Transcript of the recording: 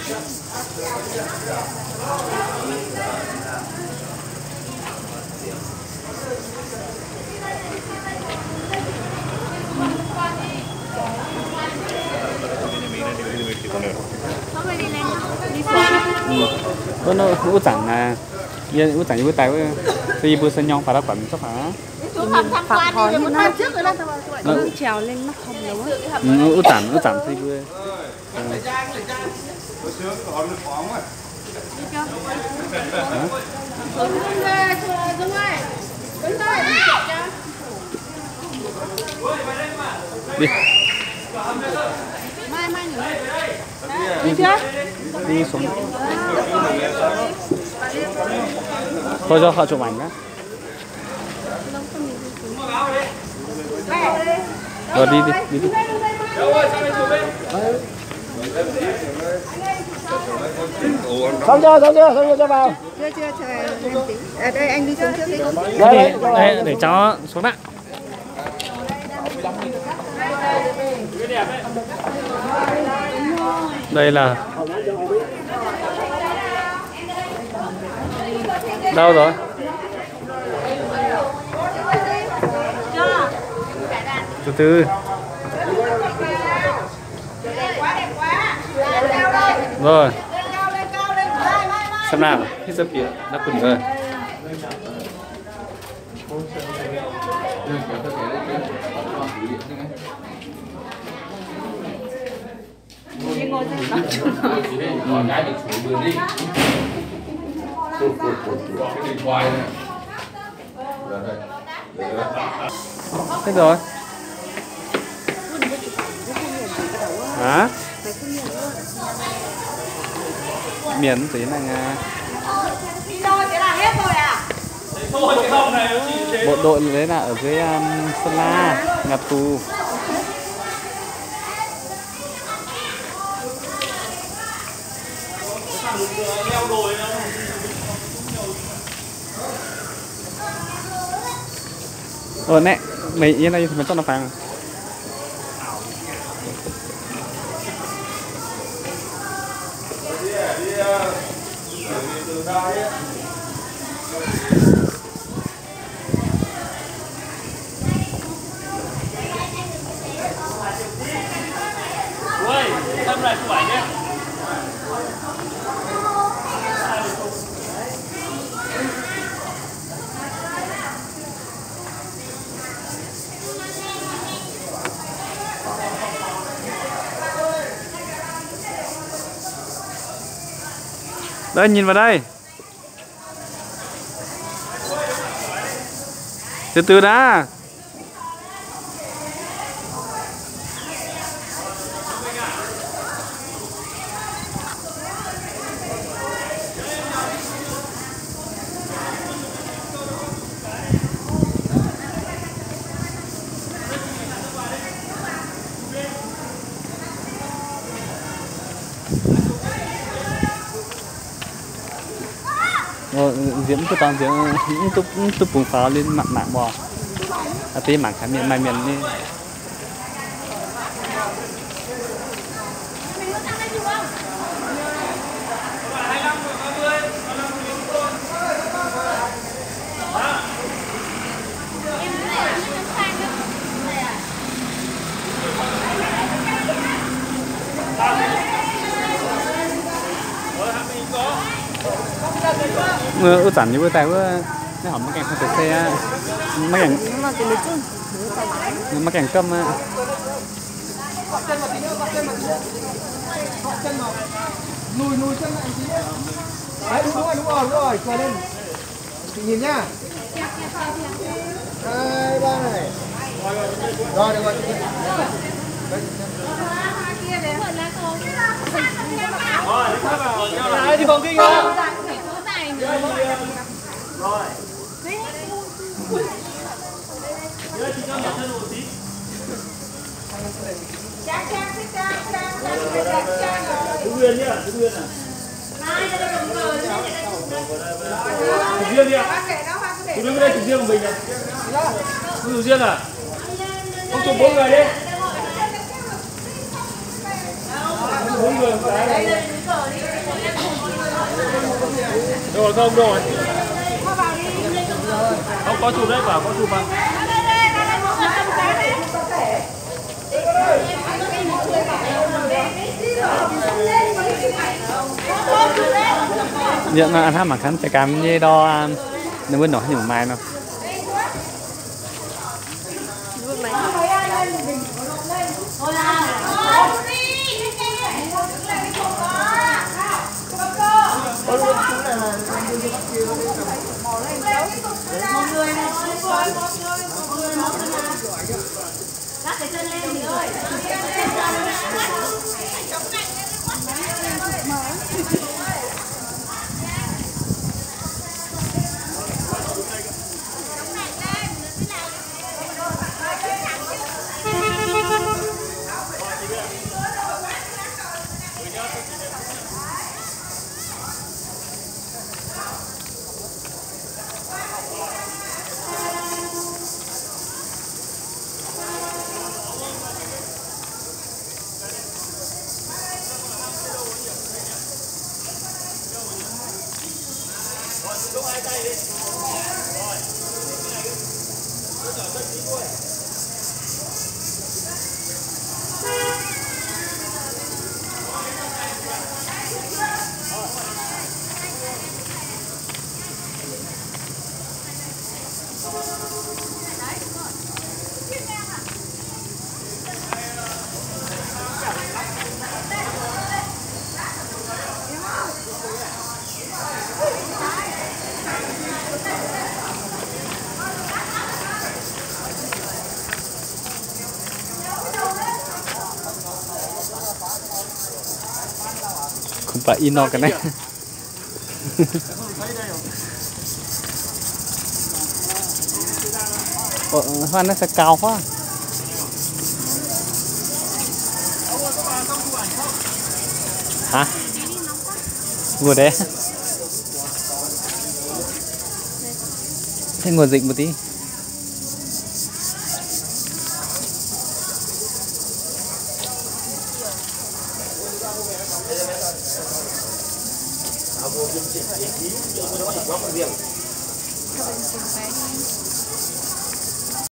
nó út chẳng là út chẳng út tay thì bữa sinh nhong phải là quản sắp hả phạm hỏi thì nó trèo lên mắt không đâu út chẳng thì bữa đi đi chưa đi xuống thôi cho họ chụp ảnh đó rồi đi xong chưa cho vào chưa ở đây anh đi xuống trước đi đây để cho xuống ạ đây là đâu rồi từ từ rồi xem nào hết giờ phía đã quỳnh rồi cái được xuống vườn đi cái điện thoại này hết rồi hả miền tí này nha bộ đội đấy là ở dưới Sơn La nhà tù nè mày yên đây thì mình cho nó phàng Xem lại chụp ảnh nhé. đây nhìn vào đây từ từ đã diễm cái toàn diễm những tụp bùng pháo lên mạng bò tí mảng khá miền mai miền đi ước chẳng như bữa tay bữa nó hỏng mấy cảnh không phải xe mấy cảnh mấy cảnh câm á lùi chân lại tí đấy đúng rồi cười lên chị nhìn nhá 2, 3 này rồi được rồi đi vòng kinh không? Rồi. Đứng nguyên nhá, đứng nguyên à. Chụp riêng đi ạ. Chụp đứng đây chụp riêng của mình này. Không chụp riêng à? Không chụp 4 người đi. 4 người một cái này. Rồi không rồi. Không có chụp đấy, bảo có chụp mà. Dạ mà ăn mà khán sẽ cảm như đo nó vẫn nói nhiều mai mà. Không phải in nó cái này. Hoa nó sẽ cao quá. Hả? Ngồi đấy. Thế ngồi dịch một tí. Hãy subscribe cho kênh Ghiền Mì Gõ để không bỏ lỡ những video hấp dẫn.